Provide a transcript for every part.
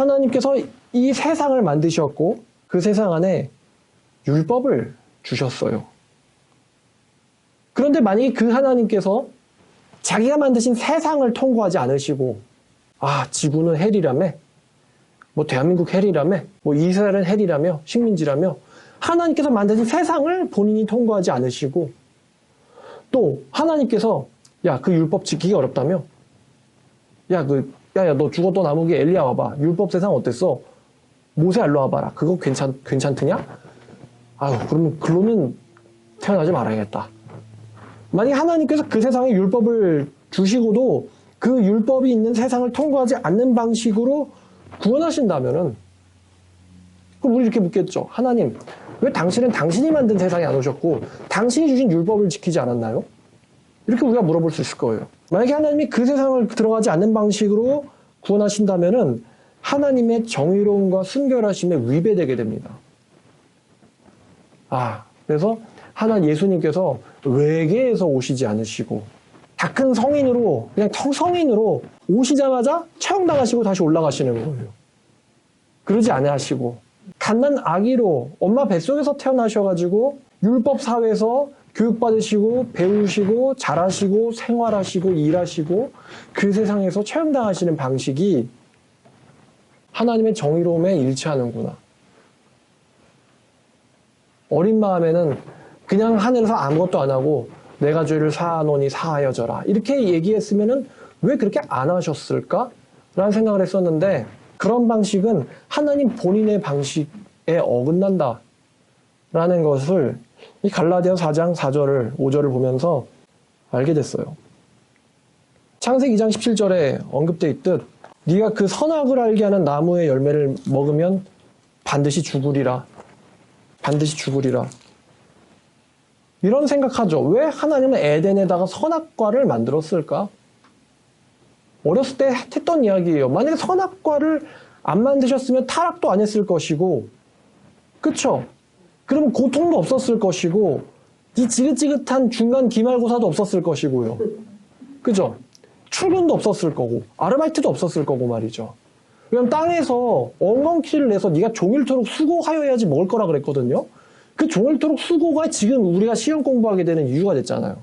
하나님께서 이 세상을 만드셨고 그 세상 안에 율법을 주셨어요. 그런데 만약에 그 하나님께서 자기가 만드신 세상을 통과하지 않으시고 지구는 헬이라며, 대한민국 헬이라며, 이스라엘은 헬이라며, 식민지라며 하나님께서 만드신 세상을 본인이 통과하지 않으시고 또 하나님께서 그 율법 지키기 어렵다며, 너 죽었던 나무기 엘리야 와봐. 율법 세상 어땠어? 모세 일로 와봐라. 그거 괜찮드냐? 그러면 글로는 태어나지 말아야겠다. 만약 하나님께서 그 세상에 율법을 주시고도 그 율법이 있는 세상을 통과하지 않는 방식으로 구원하신다면은, 그럼 우리 이렇게 묻겠죠. 하나님, 왜 당신은 당신이 만든 세상에 안 오셨고 당신이 주신 율법을 지키지 않았나요? 이렇게 우리가 물어볼 수 있을 거예요. 만약에 하나님이 그 세상을 들어가지 않는 방식으로 구원하신다면은 하나님의 정의로움과 순결하심에 위배되게 됩니다. 그래서 예수님께서 외계에서 오시지 않으시고 다 큰 성인으로, 그냥 성인으로 오시자마자 처형당하시고 다시 올라가시는 거예요. 그러지 않으시고 갓난 아기로 엄마 뱃속에서 태어나셔가지고 율법 사회에서 교육받으시고 배우시고 잘하시고 생활하시고 일하시고 그 세상에서 처형당하시는 방식이 하나님의 정의로움에 일치하는구나. 어린 마음에는 그냥 하늘에서 아무것도 안 하고 내가 죄를 사하노니 사하여져라 이렇게 얘기했으면은 왜 그렇게 안 하셨을까? 라는 생각을 했었는데, 그런 방식은 하나님 본인의 방식에 어긋난다 라는 것을 이 갈라디아서 4장 4절을 5절을 보면서 알게 됐어요. 창세기 2장 17절에 언급되어 있듯 네가 그 선악을 알게 하는 나무의 열매를 먹으면 반드시 죽으리라. 반드시 죽으리라. 이런 생각하죠. 왜 하나님은 에덴에다가 선악과를 만들었을까? 어렸을 때 했던 이야기예요. 만약에 선악과를 안 만드셨으면 타락도 안 했을 것이고, 그쵸? 그러면 고통도 없었을 것이고, 이 지긋지긋한 중간 기말고사도 없었을 것이고요. 그죠? 출근도 없었을 거고, 아르바이트도 없었을 거고 말이죠. 왜냐면 땅에서 엉겅퀴를 내서 네가 종일토록 수고하여야지 먹을 거라 그랬거든요. 그 종일토록 수고가 지금 우리가 시험 공부하게 되는 이유가 됐잖아요.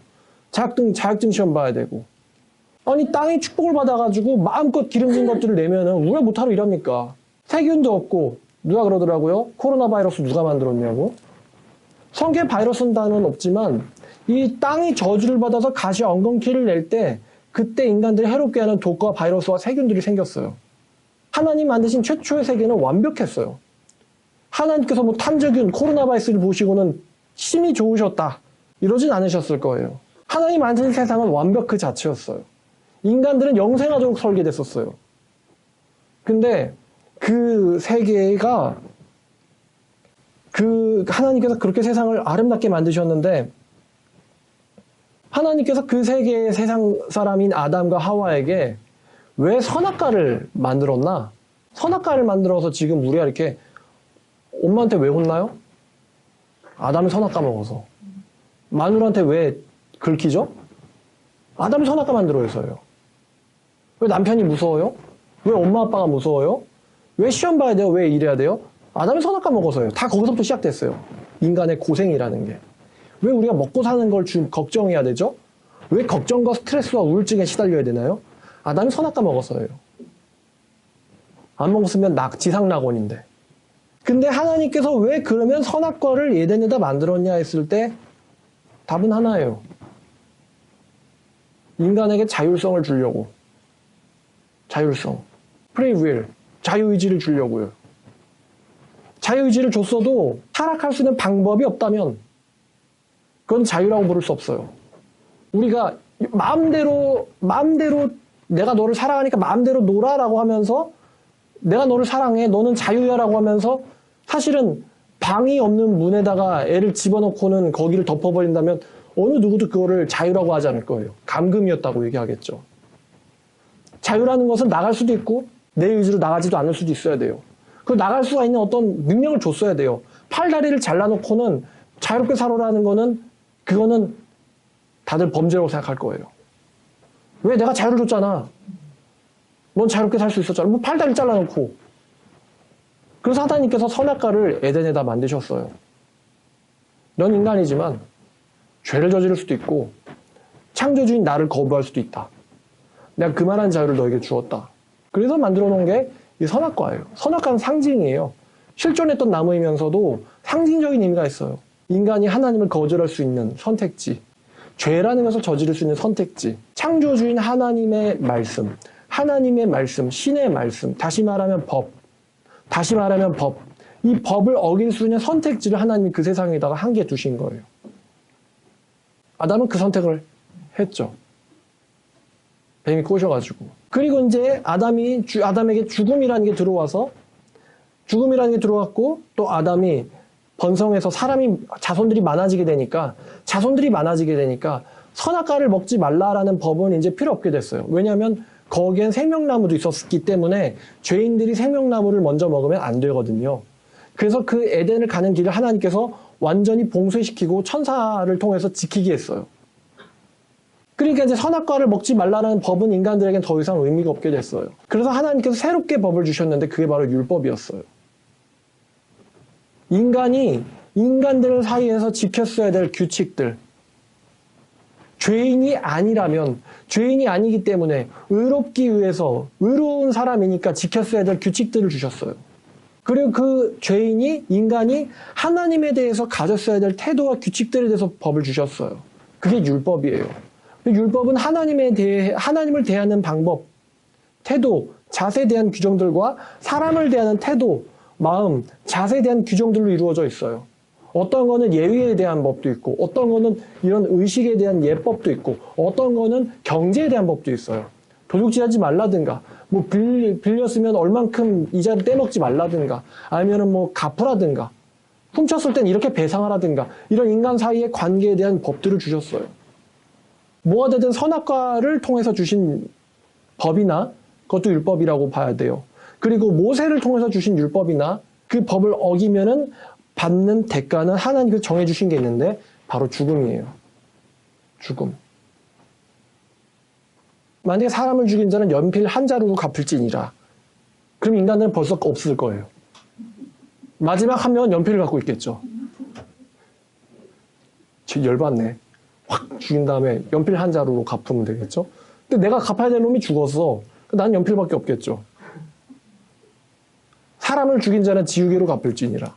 자격증 시험 봐야 되고. 아니 땅이 축복을 받아가지고 마음껏 기름진 것들을 내면은 우리가 못하러 일합니까? 세균도 없고, 누가 그러더라고요? 코로나 바이러스 누가 만들었냐고? 성게 바이러스는 단어는 없지만 이 땅이 저주를 받아서 가시 엉겅퀴를 낼 때 그때 인간들이 해롭게 하는 독과 바이러스와 세균들이 생겼어요. 하나님 만드신 최초의 세계는 완벽했어요. 하나님께서 탐정균, 코로나 바이러스를 보시고는 힘이 좋으셨다 이러진 않으셨을 거예요. 하나님 만드신 세상은 완벽 그 자체였어요. 인간들은 영생하도록 설계됐었어요. 근데 그 세계가 하나님께서 그렇게 세상을 아름답게 만드셨는데, 하나님께서 그 세계의 세상 사람인 아담과 하와에게 왜 선악과를 만들었나? 선악과를 만들어서 지금 우리가 이렇게 엄마한테 왜 혼나요? 아담이 선악과 먹어서. 마누라한테 왜 긁히죠? 아담이 선악과 만들어서요. 왜 남편이 무서워요? 왜 엄마 아빠가 무서워요? 왜 시험 봐야 돼요? 왜 이래야 돼요? 아담이 선악과 먹어서요. 다 거기서부터 시작됐어요. 인간의 고생이라는 게. 왜 우리가 먹고 사는 걸 걱정해야 되죠? 왜 걱정과 스트레스와 우울증에 시달려야 되나요? 아담이 선악과 먹어서예요. 안 먹었으면 지상낙원인데. 근데 하나님께서 왜 그러면 선악과를 에덴에다 만들었냐 했을 때 답은 하나예요. 인간에게 자율성을 주려고. 자율성. free will. 자유의지를 주려고요. 자유의지를 줬어도 타락할 수 있는 방법이 없다면 그건 자유라고 부를 수 없어요. 우리가 마음대로 내가 너를 사랑하니까 마음대로 놀아라고 하면서 내가 너를 사랑해, 너는 자유야라고 하면서 사실은 방이 없는 문에다가 애를 집어넣고는 거기를 덮어버린다면 어느 누구도 그거를 자유라고 하지 않을 거예요. 감금이었다고 얘기하겠죠. 자유라는 것은 나갈 수도 있고 내 의지로 나가지도 않을 수도 있어야 돼요. 그 나갈 수가 있는 어떤 능력을 줬어야 돼요. 팔다리를 잘라놓고는 자유롭게 살아라는 거는 그거는 다들 범죄라고 생각할 거예요. 왜? 내가 자유를 줬잖아. 넌 자유롭게 살 수 있었잖아. 팔다리 잘라놓고 그래서 하나님께서 선악과를 에덴에다 만드셨어요. 넌 인간이지만 죄를 저지를 수도 있고 창조주인 나를 거부할 수도 있다. 내가 그만한 자유를 너에게 주었다. 그래서 만들어 놓은 게 이 선악과예요. 선악과는 상징이에요. 실존했던 나무이면서도 상징적인 의미가 있어요. 인간이 하나님을 거절할 수 있는 선택지, 죄라는 것을 저지를 수 있는 선택지, 창조주인 하나님의 말씀, 신의 말씀, 다시 말하면 법, 이 법을 어길 수 있는 선택지를 하나님이 그 세상에다가 한 개 두신 거예요. 아담은 그 선택을 했죠. 뱀이 꼬셔가지고. 그리고 이제 아담에게 죽음이라는 게 들어왔고, 또 아담이 번성해서 자손들이 많아지게 되니까 선악과를 먹지 말라라는 법은 이제 필요 없게 됐어요. 왜냐하면 거기엔 생명나무도 있었기 때문에 죄인들이 생명나무를 먼저 먹으면 안 되거든요. 그래서 그 에덴을 가는 길을 하나님께서 완전히 봉쇄시키고 천사를 통해서 지키게 했어요. 그러니까 이제 선악과를 먹지 말라는 법은 인간들에겐 더 이상 의미가 없게 됐어요. 그래서 하나님께서 새롭게 법을 주셨는데 그게 바로 율법이었어요. 인간들 사이에서 지켰어야 될 규칙들. 죄인이 아니기 때문에 의롭기 위해서 의로운 사람이니까 지켰어야 될 규칙들을 주셨어요. 그리고 그 인간이 하나님에 대해서 가졌어야 될 태도와 규칙들에 대해서 법을 주셨어요. 그게 율법이에요. 율법은 하나님을 대하는 방법, 태도, 자세에 대한 규정들과 사람을 대하는 태도, 마음, 자세에 대한 규정들로 이루어져 있어요. 어떤 거는 예의에 대한 법도 있고, 어떤 거는 이런 의식에 대한 예법도 있고, 어떤 거는 경제에 대한 법도 있어요. 도둑질하지 말라든가, 뭐 빌렸으면 얼만큼 이자를 떼먹지 말라든가, 아니면은 뭐 갚으라든가, 훔쳤을 땐 이렇게 배상하라든가, 이런 인간 사이의 관계에 대한 법들을 주셨어요. 뭐가 되든 선악과를 통해서 주신 법이나 그것도 율법이라고 봐야 돼요. 그리고 모세를 통해서 주신 율법이나 그 법을 어기면은 받는 대가는 하나님께서 정해주신 게 있는데 바로 죽음이에요. 죽음. 만약에 사람을 죽인 자는 연필 한 자루로 갚을지니라. 그럼 인간은 벌써 없을 거예요. 마지막 한 명은 연필을 갖고 있겠죠. 열받네. 확 죽인 다음에 연필 한 자루로 갚으면 되겠죠? 근데 내가 갚아야 될 놈이 죽었어. 난 연필밖에 없겠죠. 사람을 죽인 자는 지우개로 갚을지니라.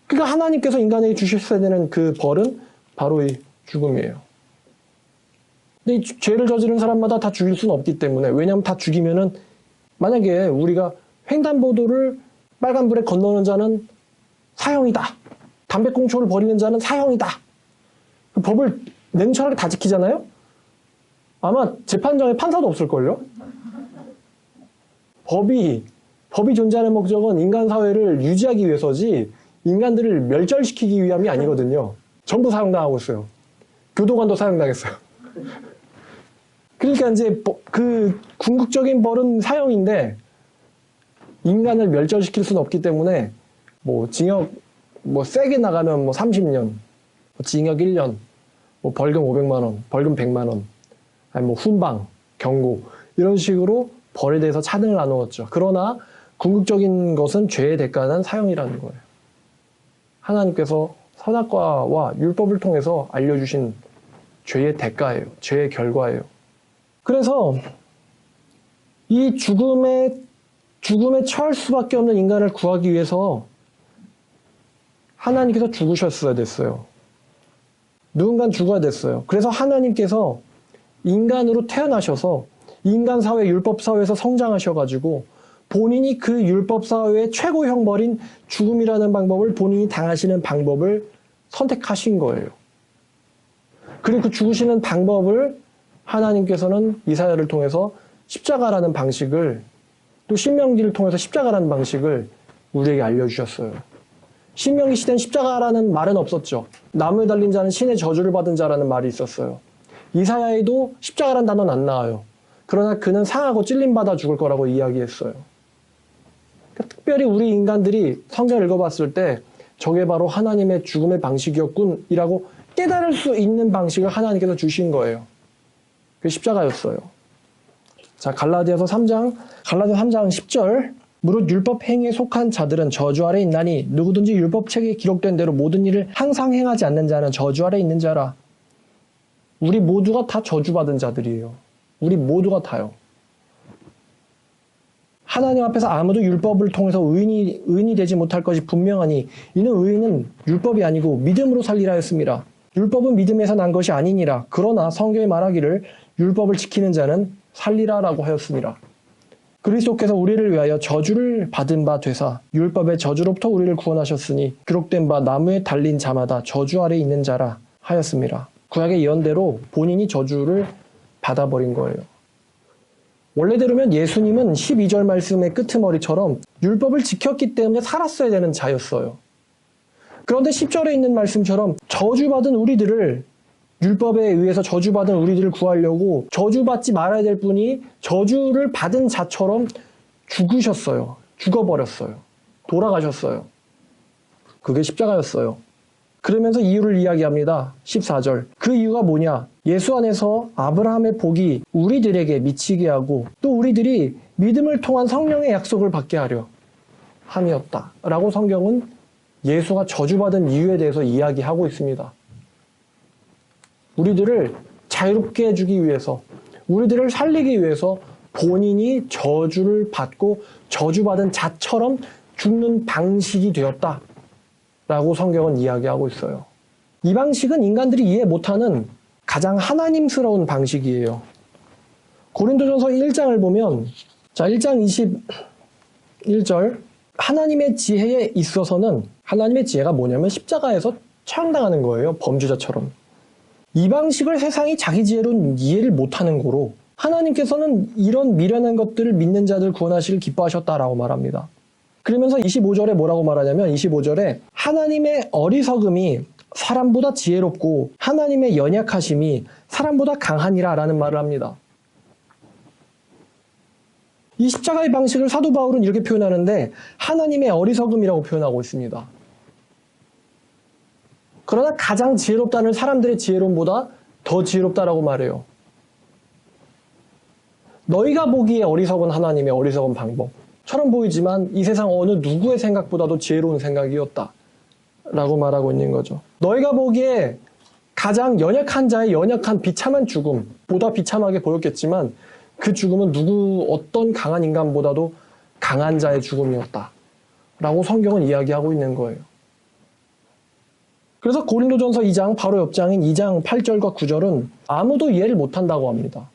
그러니까 하나님께서 인간에게 주셨어야 되는 그 벌은 바로 이 죽음이에요. 근데 이 죄를 저지른 사람마다 다 죽일 수는 없기 때문에, 왜냐하면 다 죽이면은 만약에 우리가 횡단보도를 빨간불에 건너는 자는 사형이다. 담배꽁초를 버리는 자는 사형이다. 그 법을 냉철하게 다 지키잖아요? 아마 재판장에 판사도 없을걸요? 법이 존재하는 목적은 인간 사회를 유지하기 위해서지 인간들을 멸절시키기 위함이 아니거든요. 전부 사형당하고 있어요. 교도관도 사형당했어요. 그러니까 이제 그 궁극적인 벌은 사형인데 인간을 멸절시킬 수는 없기 때문에 뭐 징역 세게 나가면 30년, 징역 1년, 벌금 500만 원, 벌금 100만 원, 아니 훈방, 경고 이런 식으로 벌에 대해서 차등을 나누었죠. 그러나 궁극적인 것은 죄의 대가는 사형이라는 거예요. 하나님께서 선악과와 율법을 통해서 알려주신 죄의 대가예요. 죄의 결과예요. 그래서 이 죽음에 처할 수밖에 없는 인간을 구하기 위해서 하나님께서 죽으셨어야 됐어요. 누군가는 죽어야 됐어요. 그래서 하나님께서 인간으로 태어나셔서 인간 사회, 율법 사회에서 성장하셔가지고 본인이 그 율법 사회의 최고 형벌인 죽음이라는 방법을 본인이 당하시는 방법을 선택하신 거예요. 그리고 그 죽으시는 방법을 하나님께서는 이사야를 통해서 십자가라는 방식을, 또 신명기를 통해서 십자가라는 방식을 우리에게 알려주셨어요. 신명기 시대는 십자가라는 말은 없었죠. 나무에 달린 자는 신의 저주를 받은 자라는 말이 있었어요. 이사야에도 십자가라는 단어는 안 나와요. 그러나 그는 상하고 찔림받아 죽을 거라고 이야기했어요. 그러니까 특별히 우리 인간들이 성경을 읽어봤을 때 저게 바로 하나님의 죽음의 방식이었군 이라고 깨달을 수 있는 방식을 하나님께서 주신 거예요. 그게 십자가였어요. 자, 갈라디아서 3장 10절 무릇 율법 행위에 속한 자들은 저주 아래 있나니 누구든지 율법책에 기록된 대로 모든 일을 항상 행하지 않는 자는 저주 아래 있는 자라. 우리 모두가 다 저주받은 자들이에요. 우리 모두가 다요. 하나님 앞에서 아무도 율법을 통해서 의인이 되지 못할 것이 분명하니 이는 의인은 율법이 아니고 믿음으로 살리라 했습니다. 율법은 믿음에서 난 것이 아니니라. 그러나 성경이 말하기를 율법을 지키는 자는 살리라라고 하였습니다. 그리스도께서 우리를 위하여 저주를 받은 바 되사 율법의 저주로부터 우리를 구원하셨으니 기록된 바 나무에 달린 자마다 저주 아래 있는 자라 하였습니다. 구약의 예언대로 본인이 저주를 받아버린 거예요. 원래대로면 예수님은 12절 말씀의 끄트머리처럼 율법을 지켰기 때문에 살았어야 되는 자였어요. 그런데 10절에 있는 말씀처럼 저주받은 우리들을 율법에 의해서 저주받은 우리들을 구하려고 저주받지 말아야 될 분이 저주를 받은 자처럼 죽으셨어요. 죽어버렸어요. 돌아가셨어요. 그게 십자가였어요. 그러면서 이유를 이야기합니다. 14절. 그 이유가 뭐냐? 예수 안에서 아브라함의 복이 우리들에게 미치게 하고 또 우리들이 믿음을 통한 성령의 약속을 받게 하려 함이었다. 라고 성경은 예수가 저주받은 이유에 대해서 이야기하고 있습니다. 우리들을 자유롭게 해주기 위해서, 우리들을 살리기 위해서 본인이 저주를 받고 저주받은 자처럼 죽는 방식이 되었다. 라고 성경은 이야기하고 있어요. 이 방식은 인간들이 이해 못하는 가장 하나님스러운 방식이에요. 고린도전서 1장을 보면, 자, 1장 21절. 하나님의 지혜에 있어서는, 하나님의 지혜가 뭐냐면 십자가에서 처형당하는 거예요. 범죄자처럼. 이 방식을 세상이 자기 지혜로는 이해를 못하는 거로 하나님께서는 이런 미련한 것들을 믿는 자들 구원하시길 기뻐하셨다라고 말합니다. 그러면서 25절에 뭐라고 말하냐면 25절에 하나님의 어리석음이 사람보다 지혜롭고 하나님의 연약하심이 사람보다 강하니라 라는 말을 합니다. 이 십자가의 방식을 사도 바울은 이렇게 표현하는데 하나님의 어리석음이라고 표현하고 있습니다. 그러나 가장 지혜롭다는 사람들의 지혜로움보다 더 지혜롭다라고 말해요. 너희가 보기에 어리석은 하나님의 어리석은 방법처럼 보이지만 이 세상 어느 누구의 생각보다도 지혜로운 생각이었다 라고 말하고 있는 거죠. 너희가 보기에 가장 연약한 자의 연약한 비참한 죽음보다 비참하게 보였겠지만 그 죽음은 어떤 강한 인간보다도 강한 자의 죽음이었다 라고 성경은 이야기하고 있는 거예요. 그래서 고린도전서 2장 바로 옆장인 2장 8절과 9절은 아무도 이해를 못한다고 합니다.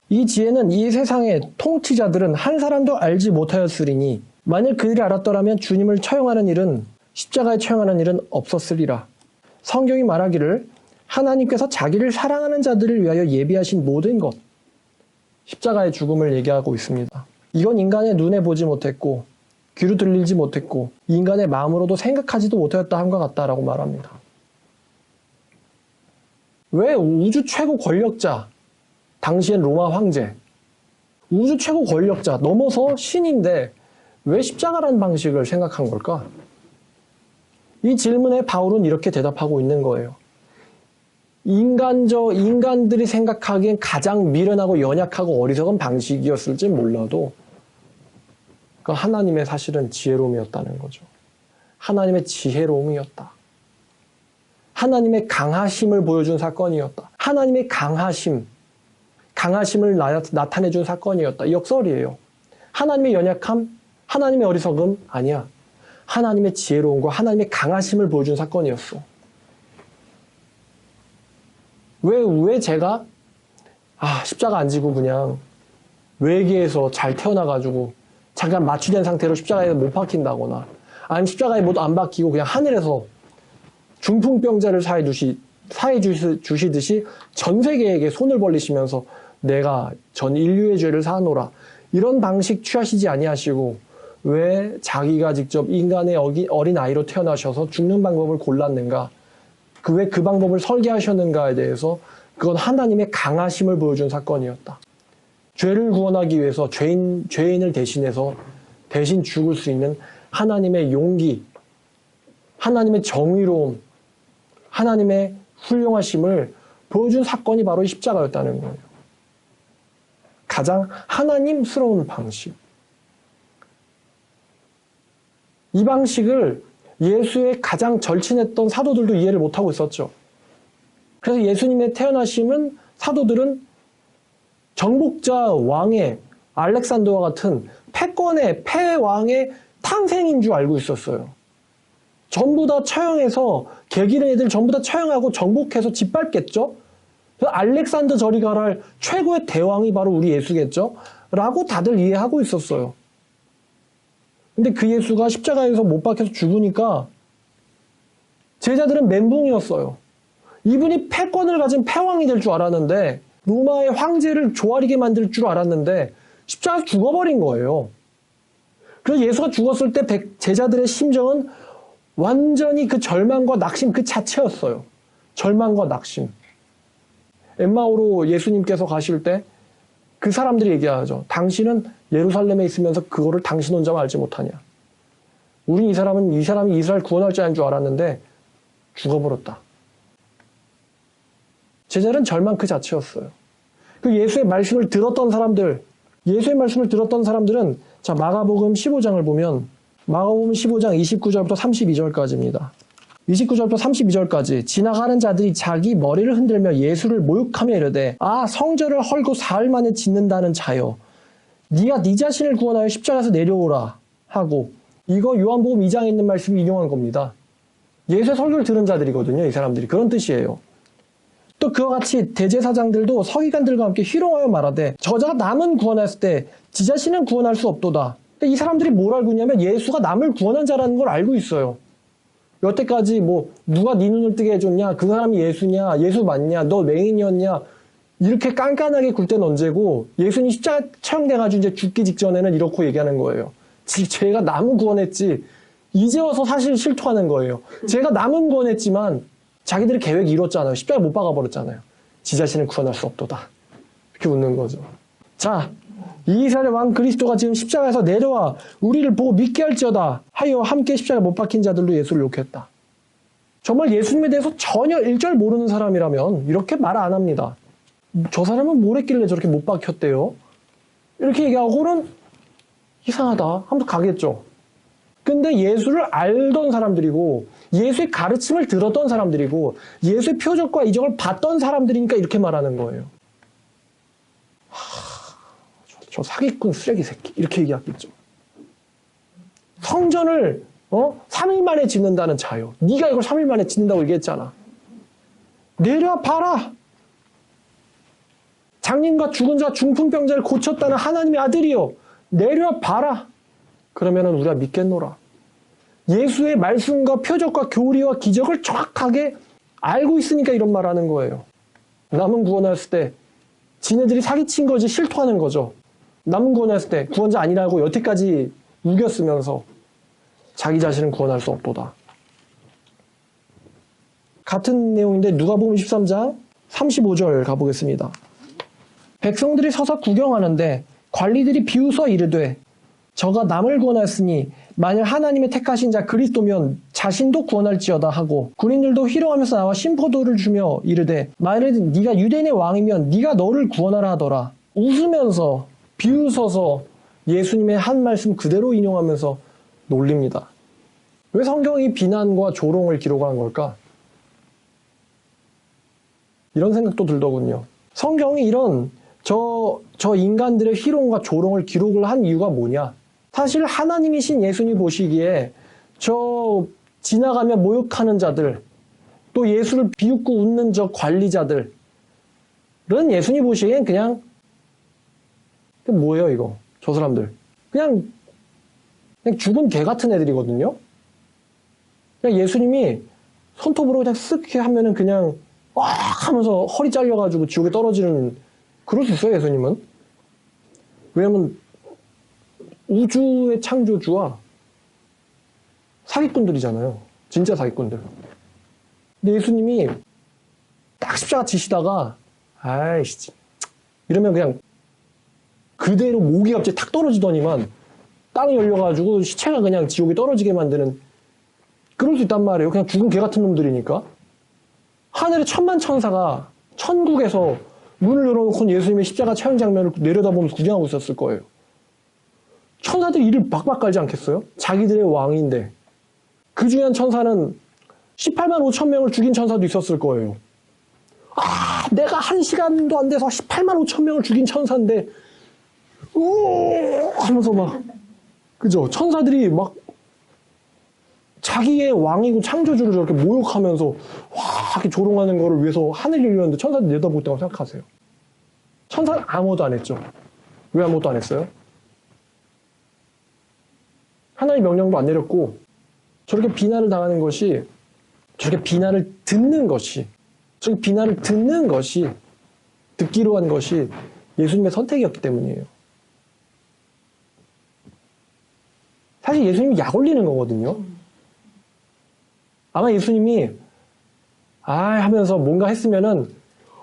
이 지혜는 이 세상의 통치자들은 한 사람도 알지 못하였으리니 만일 그들이 알았더라면 주님을 처형하는 일은 십자가에 처형하는 일은 없었으리라. 성경이 말하기를 하나님께서 자기를 사랑하는 자들을 위하여 예비하신 모든 것, 십자가의 죽음을 얘기하고 있습니다. 이건 인간의 눈에 보지 못했고 귀로 들리지 못했고 인간의 마음으로도 생각하지도 못하였다 함과 같다라고 말합니다. 왜 우주 최고 권력자, 당시엔 로마 황제, 우주 최고 권력자 넘어서 신인데 왜 십자가라는 방식을 생각한 걸까? 이 질문에 바울은 이렇게 대답하고 있는 거예요. 인간들이 생각하기엔 가장 미련하고 연약하고 어리석은 방식이었을지 몰라도 그 하나님의 사실은 지혜로움이었다는 거죠. 하나님의 지혜로움이었다. 하나님의 강하심을 보여준 사건이었다. 하나님의 강하심을 나타내준 사건이었다. 역설이에요. 하나님의 연약함, 하나님의 어리석음 아니야. 하나님의 지혜로움과 하나님의 강하심을 보여준 사건이었어. 왜 제가 십자가 안 지고 그냥 외계에서 잘 태어나가지고 잠깐 마취된 상태로 십자가에 못 박힌다거나 아니면 십자가에 못 안 박히고 그냥 하늘에서 중풍병자를 사해 주시듯이 전 세계에게 손을 벌리시면서 내가 전 인류의 죄를 사노라 이런 방식 취하시지 아니하시고 왜 자기가 직접 인간의 어린 아이로 태어나셔서 죽는 방법을 골랐는가? 왜 그 방법을 설계하셨는가에 대해서 그건 하나님의 강하심을 보여준 사건이었다. 죄를 구원하기 위해서 죄인을 대신해서 대신 죽을 수 있는 하나님의 용기, 하나님의 정의로움, 하나님의 훌륭하심을 보여준 사건이 바로 이 십자가였다는 거예요. 가장 하나님스러운 방식. 이 방식을 예수의 가장 절친했던 사도들도 이해를 못하고 있었죠. 그래서 예수님의 태어나심은 사도들은 정복자 왕의 알렉산더와 같은 패권의 패왕의 탄생인 줄 알고 있었어요. 전부 다 처형해서 개기른 애들 전부 다 처형하고 정복해서 짓밟겠죠. 그래서 알렉산더 저리 가랄 최고의 대왕이 바로 우리 예수겠죠. 라고 다들 이해하고 있었어요. 근데 그 예수가 십자가에서 못 박혀서 죽으니까 제자들은 멘붕이었어요. 이분이 패권을 가진 패왕이 될 줄 알았는데, 로마의 황제를 조아리게 만들 줄 알았는데 십자가에서 죽어버린 거예요. 그래서 예수가 죽었을 때 제자들의 심정은 완전히 그 절망과 낙심 그 자체였어요. 절망과 낙심. 엠마오로 예수님께서 가실 때 그 사람들이 얘기하죠. 당신은 예루살렘에 있으면서 그거를 당신 혼자 알지 못하냐. 우린 이 사람이 이스라엘 구원할 자인 줄 알았는데 죽어버렸다. 제자는 절망 그 자체였어요. 그 예수의 말씀을 들었던 사람들은 자, 마가복음 15장을 보면 마가복음 15장 29절부터 32절까지입니다. 29절부터 32절까지 지나가는 자들이 자기 머리를 흔들며 예수를 모욕하며 이르되 아 성전을 헐고 사흘 만에 짓는다는 자여 네가 네 자신을 구원하여 십자가에서 내려오라 하고 이거 요한복음 2장에 있는 말씀을 인용한 겁니다. 예수의 설교를 들은 자들이거든요. 이 사람들이. 그런 뜻이에요. 또 그와 같이 대제사장들도 서기관들과 함께 희롱하여 말하되 저자가 남은 구원하였을 때 지 자신은 구원할 수 없도다. 근데 이 사람들이 뭘 알고 있냐면 예수가 남을 구원한 자라는 걸 알고 있어요. 여태까지 뭐 누가 네 눈을 뜨게 해줬냐, 그 사람이 예수냐, 예수 맞냐, 너 맹인이었냐 이렇게 깐깐하게 굴 때는 언제고 예수님 십자가 처형돼가지고 이제 죽기 직전에는 이렇게 얘기하는 거예요. 제가 남은 구원했지 이제 와서 사실 실토하는 거예요. 제가 남은 구원했지만 자기들의 계획이 이뤘잖아요. 십자가 못 박아버렸잖아요. 지 자신을 구원할 수 없도다. 이렇게 웃는 거죠. 자, 이스라엘 왕 그리스도가 지금 십자가에서 내려와 우리를 보고 믿게 할지어다 하여 함께 십자가에 못 박힌 자들도 예수를 욕했다. 정말 예수님에 대해서 전혀 일절 모르는 사람이라면 이렇게 말 안 합니다. 저 사람은 뭘 했길래 저렇게 못 박혔대요? 이렇게 얘기하고는 이상하다 하면서 가겠죠. 근데 예수를 알던 사람들이고 예수의 가르침을 들었던 사람들이고 예수의 표적과 이적을 봤던 사람들이니까 이렇게 말하는 거예요. 저 사기꾼 쓰레기 새끼 이렇게 얘기하겠죠. 성전을 3일 만에 짓는다는 자요. 네가 이걸 3일 만에 짓는다고 얘기했잖아. 내려와 봐라. 장님과 죽은 자 중풍병자를 고쳤다는 하나님의 아들이요. 내려와 봐라. 그러면은 우리가 믿겠노라. 예수의 말씀과 표적과 교리와 기적을 정확하게 알고 있으니까 이런 말 하는 거예요. 남은 구원했을 때 지네들이 사기친 거지 실토하는 거죠. 남은 구원했을 때 구원자 아니라고 여태까지 우겼으면서 자기 자신은 구원할 수 없도다. 같은 내용인데 누가복음 13장 35절 가보겠습니다. 백성들이 서서 구경하는데 관리들이 비웃어 이르되 저가 남을 구원하였으니 만일 하나님의 택하신 자 그리스도면 자신도 구원할지어다 하고 군인들도 희롱하면서 나와 심포도를 주며 이르되 만일 네가 유대인의 왕이면 네가 너를 구원하라 하더라. 웃으면서 비웃어서 예수님의 한 말씀 그대로 인용하면서 놀립니다. 왜 성경이 비난과 조롱을 기록한 걸까? 이런 생각도 들더군요. 성경이 이런 저 인간들의 희롱과 조롱을 기록을 한 이유가 뭐냐? 사실 하나님이신 예수님 보시기에 저 지나가며 모욕하는 자들, 또 예수를 비웃고 웃는 저 관리자들은 예수님 보시기엔 그냥 뭐예요 이거? 저 사람들 그냥 죽은 개 같은 애들이거든요. 그냥 예수님이 손톱으로 그냥 쓱 하면은 그냥 와 하면서 허리 잘려가지고 지옥에 떨어지는 그럴 수 있어요 예수님은. 왜냐면 우주의 창조주와 사기꾼들이잖아요. 진짜 사기꾼들. 근데 예수님이 딱 십자가 지시다가 아이씨 이러면 그냥 그대로 목이 갑자기 탁 떨어지더니만 땅이 열려가지고 시체가 그냥 지옥에 떨어지게 만드는 그럴 수 있단 말이에요. 그냥 죽은 개 같은 놈들이니까. 하늘의 천만 천사가 천국에서 문을 열어놓고 예수님의 십자가 처형 장면을 내려다보면서 구경하고 있었을 거예요. 천사들이 이를 박박 깔지 않겠어요? 자기들의 왕인데. 그 중에 한 천사는 18만 5천 명을 죽인 천사도 있었을 거예요. 아, 내가 1시간도 안 돼서 18만 5천 명을 죽인 천사인데, 오! 하면서 막, 그죠? 천사들이 막, 자기의 왕이고 창조주를 저렇게 모욕하면서, 와, 이렇게 조롱하는 거를 위해서 하늘 열렸는데 천사들 내다볼 때라고 생각하세요. 천사는 아무것도 안 했죠. 왜 아무것도 안 했어요? 하나님 명령도 안 내렸고, 저렇게 비난을 당하는 것이, 저렇게 비난을 듣는 것이, 저렇게 비난을 듣는 것이, 듣기로 한 것이 예수님의 선택이었기 때문이에요. 사실 예수님이 약 올리는 거거든요. 아마 예수님이, 하면서 뭔가 했으면은,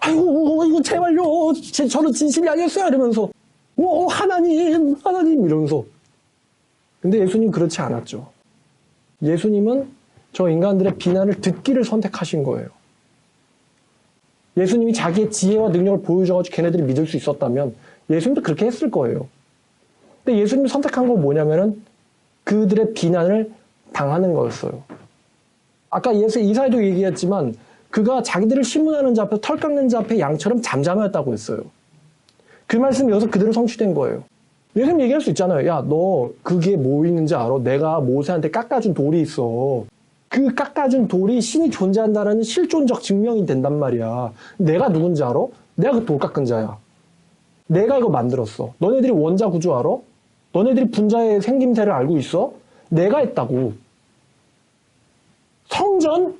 아이고, 이거 제발요, 저는 진심이 아니었어요. 이러면서, 오, 하나님, 이러면서. 근데 예수님 그렇지 않았죠. 예수님은 저 인간들의 비난을 듣기를 선택하신 거예요. 예수님이 자기의 지혜와 능력을 보여줘가지고 걔네들이 믿을 수 있었다면 예수님도 그렇게 했을 거예요. 근데 예수님이 선택한 건 뭐냐면은 그들의 비난을 당하는 거였어요. 아까 이사야도 얘기했지만 그가 자기들을 신문하는 자 앞에서 털 깎는 자 앞에 양처럼 잠잠하였다고 했어요. 그 말씀이 여기서 그대로 성취된 거예요. 예수님 얘기할 수 있잖아요. 야, 너 그게 뭐 있는지 알아? 내가 모세한테 깎아준 돌이 있어. 그 깎아준 돌이 신이 존재한다는 실존적 증명이 된단 말이야. 내가 누군지 알아? 내가 그 돌 깎은 자야. 내가 이거 만들었어. 너네들이 원자 구조 알아? 너네들이 분자의 생김새를 알고 있어? 내가 했다고. 성전?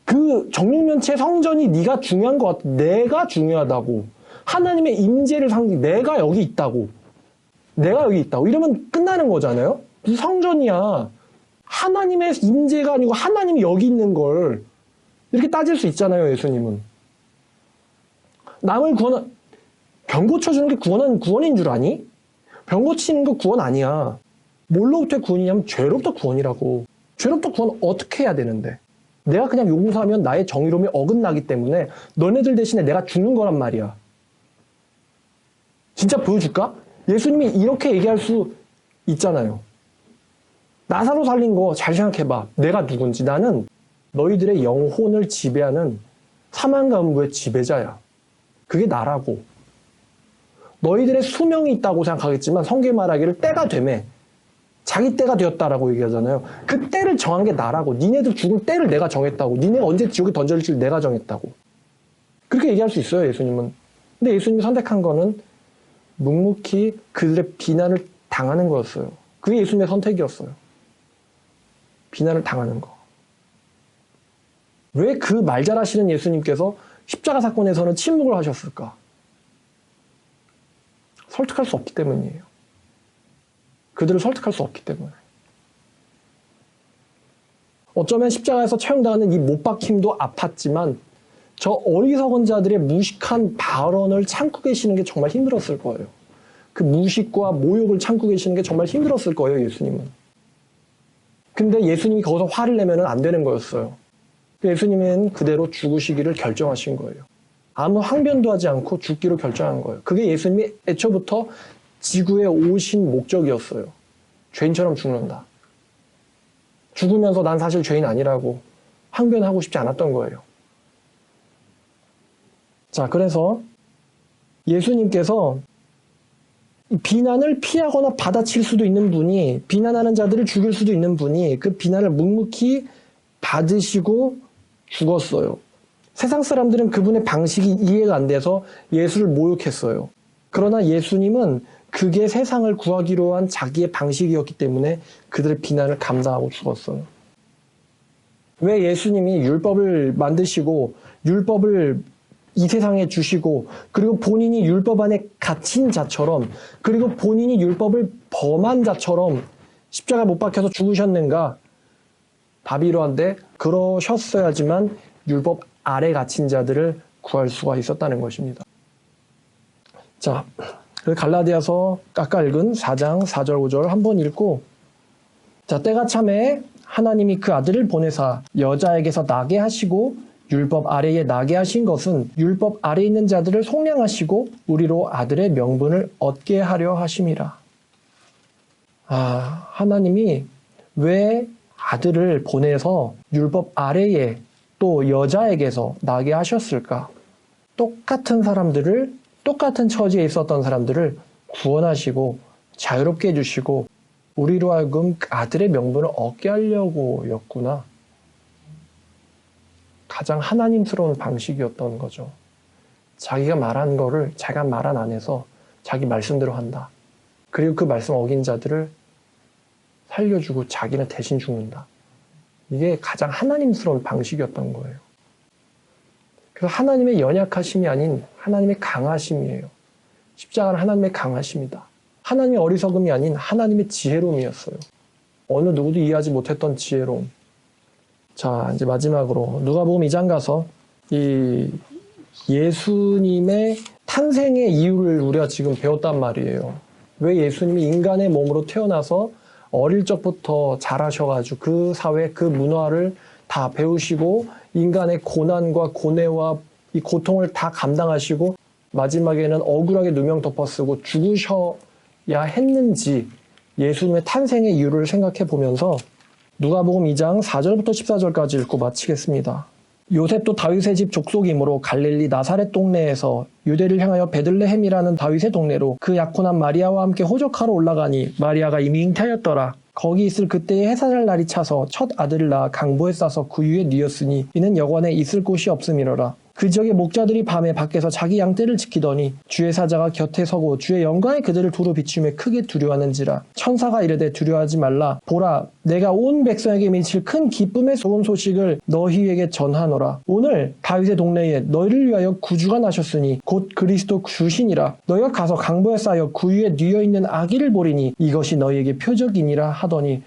그 정육면체 성전이 네가 중요한 것 같아. 내가 중요하다고. 하나님의 임재를 상징, 내가 여기 있다고. 내가 여기 있다고. 이러면 끝나는 거잖아요? 무슨 성전이야. 하나님의 임재가 아니고 하나님이 여기 있는 걸 이렇게 따질 수 있잖아요, 예수님은. 남을 병 고쳐주는 게 구원인 줄 아니? 병 고치는 거 구원 아니야. 뭘로부터 구원이냐면 죄로부터 구원이라고. 죄로부터 구원 어떻게 해야 되는데? 내가 그냥 용서하면 나의 정의로움이 어긋나기 때문에 너네들 대신에 내가 죽는 거란 말이야. 진짜 보여줄까? 예수님이 이렇게 얘기할 수 있잖아요. 나사로 살린 거 잘 생각해봐. 내가 누군지. 나는 너희들의 영혼을 지배하는 사망과 음부의 지배자야. 그게 나라고. 너희들의 수명이 있다고 생각하겠지만 성경이 말하기를 때가 되매 자기 때가 되었다라고 얘기하잖아요. 그 때를 정한 게 나라고. 니네들 죽을 때를 내가 정했다고. 니네가 언제 지옥에 던져질지를 내가 정했다고. 그렇게 얘기할 수 있어요, 예수님은. 근데 예수님이 선택한 거는 묵묵히 그들의 비난을 당하는 거였어요. 그게 예수님의 선택이었어요. 비난을 당하는 거. 왜 그 말 잘하시는 예수님께서 십자가 사건에서는 침묵을 하셨을까? 설득할 수 없기 때문이에요. 그들을 설득할 수 없기 때문에. 어쩌면 십자가에서 처형당하는 이 못 박힘도 아팠지만 저 어리석은 자들의 무식한 발언을 참고 계시는 게 정말 힘들었을 거예요. 그 무식과 모욕을 참고 계시는 게 정말 힘들었을 거예요, 예수님은. 근데 예수님이 거기서 화를 내면 안 되는 거였어요. 예수님은 그대로 죽으시기를 결정하신 거예요. 아무 항변도 하지 않고 죽기로 결정한 거예요. 그게 예수님이 애초부터 지구에 오신 목적이었어요. 죄인처럼 죽는다. 죽으면서 난 사실 죄인 아니라고 항변하고 싶지 않았던 거예요. 자, 그래서 예수님께서 비난을 피하거나 받아칠 수도 있는 분이, 비난하는 자들을 죽일 수도 있는 분이 그 비난을 묵묵히 받으시고 죽었어요. 세상 사람들은 그분의 방식이 이해가 안 돼서 예수를 모욕했어요. 그러나 예수님은 그게 세상을 구하기로 한 자기의 방식이었기 때문에 그들의 비난을 감당하고 죽었어요. 왜 예수님이 율법을 만드시고 율법을 이 세상에 주시고 그리고 본인이 율법 안에 갇힌 자처럼 그리고 본인이 율법을 범한 자처럼 십자가 못 박혀서 죽으셨는가? 답이 이러한데 그러셨어야지만 율법 아래 갇힌 자들을 구할 수가 있었다는 것입니다. 자, 갈라디아서 아까 읽은 4장 4절 5절 한번 읽고, 자, 때가 참에 하나님이 그 아들을 보내사 여자에게서 나게 하시고 율법 아래에 나게 하신 것은 율법 아래에 있는 자들을 속량하시고 우리로 아들의 명분을 얻게 하려 하심이라. 하나님이 왜 아들을 보내서 율법 아래에 또 여자에게서 나게 하셨을까? 똑같은 사람들을, 똑같은 처지에 있었던 사람들을 구원하시고 자유롭게 해주시고 우리로 하여금 아들의 명분을 얻게 하려고였구나. 가장 하나님스러운 방식이었던 거죠. 자기가 말한 거를 자기가 말한 안에서 자기 말씀대로 한다. 그리고 그 말씀 어긴 자들을 살려주고 자기는 대신 죽는다. 이게 가장 하나님스러운 방식이었던 거예요. 그래서 하나님의 연약하심이 아닌 하나님의 강하심이에요. 십자가는 하나님의 강하심이다. 하나님의 어리석음이 아닌 하나님의 지혜로움이었어요. 어느 누구도 이해하지 못했던 지혜로움. 자, 이제 마지막으로 누가복음 2장 가서 이 예수님의 탄생의 이유를 우리가 지금 배웠단 말이에요. 왜 예수님이 인간의 몸으로 태어나서 어릴 적부터 자라셔가지고 그 사회, 그 문화를 다 배우시고 인간의 고난과 고뇌와 이 고통을 다 감당하시고 마지막에는 억울하게 누명 덮어쓰고 죽으셔야 했는지 예수님의 탄생의 이유를 생각해 보면서 누가복음 2장 4절부터 14절까지 읽고 마치겠습니다. 요셉도 다윗의 집 족속이므로 갈릴리 나사렛 동네에서 유대를 향하여 베들레헴이라는 다윗의 동네로 그 약혼한 마리아와 함께 호적하러 올라가니 마리아가 이미 잉태하였더라. 거기 있을 그때에 해산할 날이 차서 첫 아들을 낳아 강보에 싸서 구유에 뉘었으니 이는 여관에 있을 곳이 없음이로라. 그 지역의 목자들이 밤에 밖에서 자기 양떼를 지키더니 주의 사자가 곁에 서고 주의 영광이 그들을 두루 비추며 크게 두려워하는지라. 천사가 이르되 두려워하지 말라. 보라, 내가 온 백성에게 미칠 큰 기쁨의 좋은 소식을 너희에게 전하노라. 오늘 다윗의 동네에 너희를 위하여 구주가 나셨으니 곧 그리스도 주시니라. 너희가 가서 강보에 쌓여 구유에 뉘어 있는 아기를 보리니 이것이 너희에게 표적이니라 하더니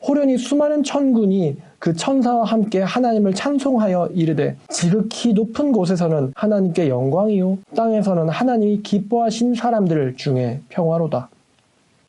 호련히 수많은 천군이 그 천사와 함께 하나님을 찬송하여 이르되 지극히 높은 곳에서는 하나님께 영광이요 땅에서는 하나님이 기뻐하신 사람들 중에 평화로다.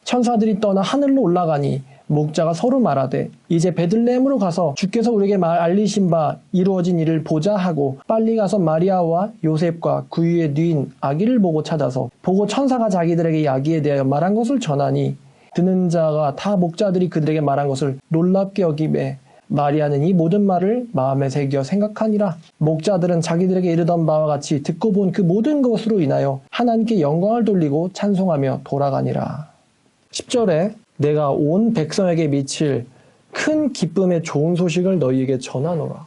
천사들이 떠나 하늘로 올라가니 목자가 서로 말하되 이제 베들레헴으로 가서 주께서 우리에게 알리신 바 이루어진 일을 보자 하고 빨리 가서 마리아와 요셉과 구유에 뉘인 아기를 보고 찾아서 보고 천사가 자기들에게 이 아기에 대하여 말한 것을 전하니 듣는 자가 다 목자들이 그들에게 말한 것을 놀랍게 여기매 마리아는 이 모든 말을 마음에 새겨 생각하니라. 목자들은 자기들에게 이르던 바와 같이 듣고 본 그 모든 것으로 인하여 하나님께 영광을 돌리고 찬송하며 돌아가니라. 10절에 내가 온 백성에게 미칠 큰 기쁨의 좋은 소식을 너희에게 전하노라.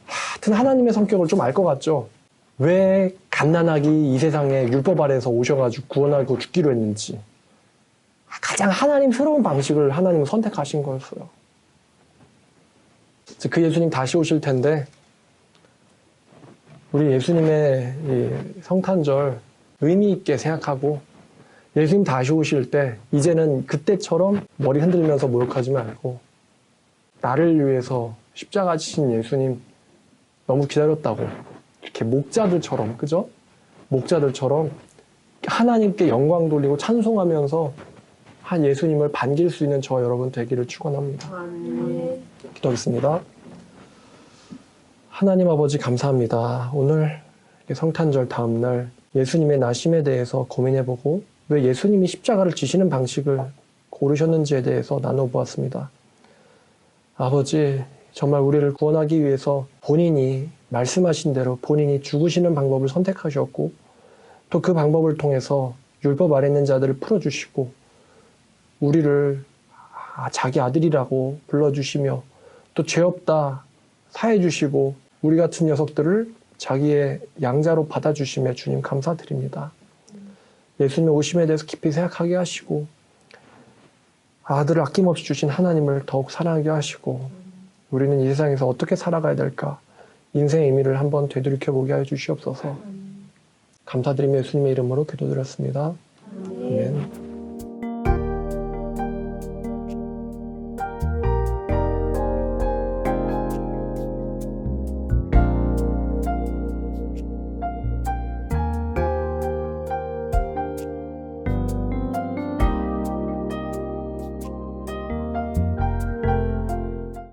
하여튼 하나님의 성격을 좀 알 것 같죠? 왜 갓난아기 이 세상에 율법 아래에서 오셔가지고 구원하고 죽기로 했는지. 가장 하나님스러운 방식을 하나님은 선택하신 거였어요. 그 예수님 다시 오실 텐데 우리 예수님의 이 성탄절 의미 있게 생각하고 예수님 다시 오실 때 이제는 그때처럼 머리 흔들면서 모욕하지 말고 나를 위해서 십자가 지신 예수님 너무 기다렸다고 이렇게 목자들처럼, 그죠? 목자들처럼 하나님께 영광 돌리고 찬송하면서 한 예수님을 반길 수 있는 저와 여러분 되기를 축원합니다. 기도하겠습니다. 하나님 아버지 감사합니다. 오늘 성탄절 다음날 예수님의 나심에 대해서 고민해보고 왜 예수님이 십자가를 지시는 방식을 고르셨는지에 대해서 나눠보았습니다. 아버지, 정말 우리를 구원하기 위해서 본인이 말씀하신 대로 본인이 죽으시는 방법을 선택하셨고 또 그 방법을 통해서 율법 아래 있는 자들을 풀어주시고 우리를 자기 아들이라고 불러주시며 또 죄 없다 사해주시고 우리 같은 녀석들을 자기의 양자로 받아주시며 주님 감사드립니다. 예수님의 오심에 대해서 깊이 생각하게 하시고 아들을 아낌없이 주신 하나님을 더욱 사랑하게 하시고 우리는 이 세상에서 어떻게 살아가야 될까 인생의 의미를 한번 되돌이켜보게 하여 주시옵소서. 감사드리며 예수님의 이름으로 기도드렸습니다.